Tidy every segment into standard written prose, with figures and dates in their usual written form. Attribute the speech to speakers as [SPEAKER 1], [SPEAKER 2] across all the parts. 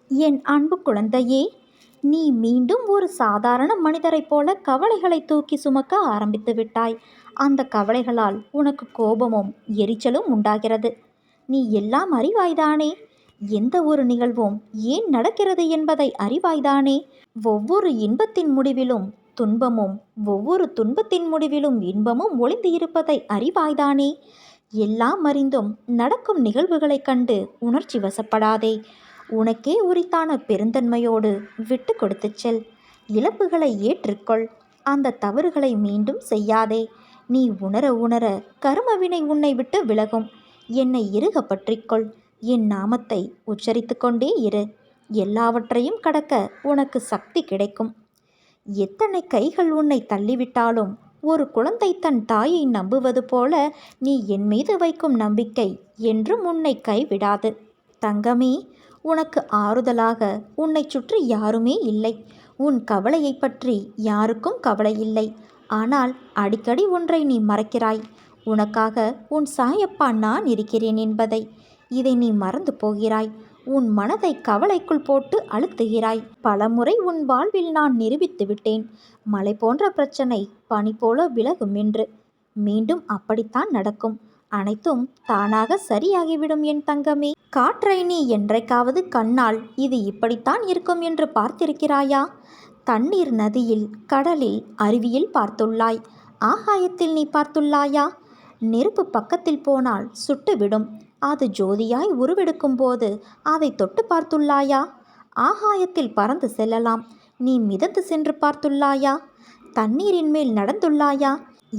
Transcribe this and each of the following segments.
[SPEAKER 1] என் அன்பு குழந்தையே, நீ மீண்டும் ஒரு சாதாரண மனிதரைப் போல கவலைகளை தூக்கி சுமக்க ஆரம்பித்து விட்டாய். அந்த கவலைகளால் உனக்கு கோபமும் எரிச்சலும் உண்டாகிறது. நீ எல்லாம் அறிவாய்தானே? எந்த ஒரு நிகழ்வும் ஏன் நடக்கிறது என்பதை அறிவாய்தானே? ஒவ்வொரு இன்பத்தின் முடிவிலும் துன்பமும், ஒவ்வொரு துன்பத்தின் முடிவிலும் இன்பமும் ஒளிந்து இருப்பதை அறிவாய்தானே? எல்லாம் அறிந்தும் நடக்கும் நிகழ்வுகளைக் கண்டு உணர்ச்சி வசப்படாதே. உனக்கே உரித்தான பெருந்தன்மையோடு விட்டு கொடுத்துச் செல். இழப்புகளை ஏற்றுக்கொள். அந்த தவறுகளை மீண்டும் செய்யாதே. நீ உணர உணர கர்மவினை உன்னை விட்டு விலகும். என்னை இறுக பற்றிக்கொள். என் நாமத்தை உச்சரித்து கொண்டே இரு. எல்லாவற்றையும் கடக்க உனக்கு சக்தி கிடைக்கும். எத்தனை கைகள் உன்னை தள்ளிவிட்டாலும் ஒரு குழந்தை தன் தாயை நம்புவது போல நீ என் மீது வைக்கும் நம்பிக்கை என்றும் உன்னை கைவிடாது. தங்கமே, உனக்கு ஆறுதலாக உன்னை சுற்றி யாருமே இல்லை. உன் கவலையை பற்றி யாருக்கும் கவலை இல்லை. ஆனால் அடிக்கடி ஒன்றை நீ மறக்கிறாய். உனக்காக உன் சாயப்பா நான் இருக்கிறேன் என்பதை. இதை நீ மறந்து போகிறாய். உன் மனதை கவலைக்குள் போட்டு அழுத்துகிறாய். பலமுறை உன் வாழ்வில் நான் நிரூபித்து விட்டேன். மலை போன்ற பிரச்சனை பனி போல விலகும் என்று. மீண்டும் அப்படித்தான் நடக்கும். அனைத்தும் தானாக சரியாகிவிடும் என் தங்கமே. காற்றை நீ என்றைக்காவது கண்ணால் இது இப்படித்தான் இருக்கும் என்று பார்த்திருக்கிறாயா? தண்ணீர் நதியில், கடலில், அருவியில் பார்த்துள்ளாய். ஆகாயத்தில் நீ பார்த்துள்ளாயா? நெருப்பு பக்கத்தில் போனால் சுட்டுவிடும். அது ஜோதியாய் உருவெடுக்கும் போது அதை தொட்டு பார்த்துள்ளாயா? ஆகாயத்தில் பறந்து செல்லலாம். நீ மிதந்து சென்று பார்த்துள்ளாயா? தண்ணீரின் மேல் நடந்துள்ளாயா?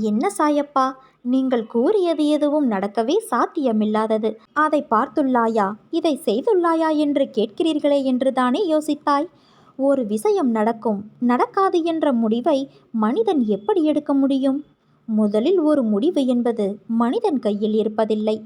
[SPEAKER 1] என்ன சாயப்பா, நீங்கள் கூறியது எதுவும் நடக்கவே சாத்தியமில்லாதது. அதை பார்த்துள்ளாயா, இதை செய்துள்ளாயா என்று கேட்கிறீர்களே என்றுதானே யோசித்தாய்? ஒரு விஷயம் நடக்கும், நடக்காது என்ற முடிவை மனிதன் எப்படி எடுக்க முடியும்? முதலில் ஒரு முடிவு என்பது மனிதன் கையில் இருப்பதில்லை.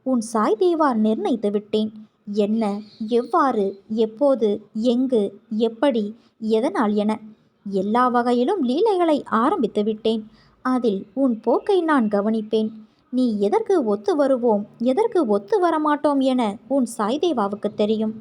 [SPEAKER 1] உன் சாய் தேவா நிர்ணயித்து விட்டேன். என்ன, எவ்வாறு, எப்போது, எங்கு, எப்படி, எதனால் என எல்லா வகையிலும் லீலைகளை ஆரம்பித்து விட்டேன். அதில் உன் போக்கை நான் கவனிப்பேன். நீ எதற்கு ஒத்து வருவோம், எதற்கு ஒத்து வரமாட்டோம் என உன் சாய்தேவாவுக்கு தெரியும்.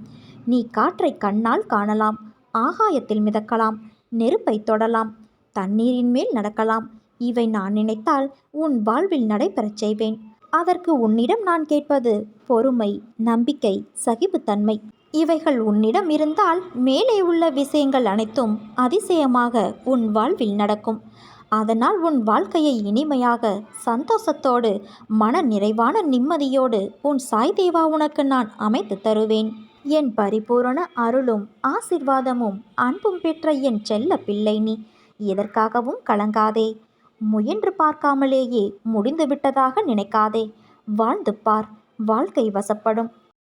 [SPEAKER 1] நீ காற்றை கண்ணால் காணலாம், ஆகாயத்தில் மிதக்கலாம், நெருப்பை தொடலாம், தண்ணீரின் மேல் நடக்கலாம். இவை நான் நினைத்தால் உன் வாழ்வில் நடைபெறச் செய்வேன். அதற்கு உன்னிடம் நான் கேட்பது பொறுமை, நம்பிக்கை, சகிப்புத்தன்மை. இவைகள் உன்னிடம் இருந்தால் மேலே உள்ள விஷயங்கள் அனைத்தும் அதிசயமாக உன் வாழ்வில் நடக்கும். அதனால் உன் வாழ்க்கையை இனிமையாக, சந்தோஷத்தோடு, மன நிறைவான நிம்மதியோடு உன் சாய்தேவா உனக்கு நான் அமைத்து தருவேன். என் பரிபூரண அருளும் ஆசிர்வாதமும் அன்பும் பெற்ற என் செல்ல பிள்ளை நீ. எதற்காகவும் கலங்காதே. முயன்று பார்க்காமலேயே முடிந்து விட்டதாக நினைக்காதே. வாழ்ந்து பார், வாழ்க்கை வசப்படும்.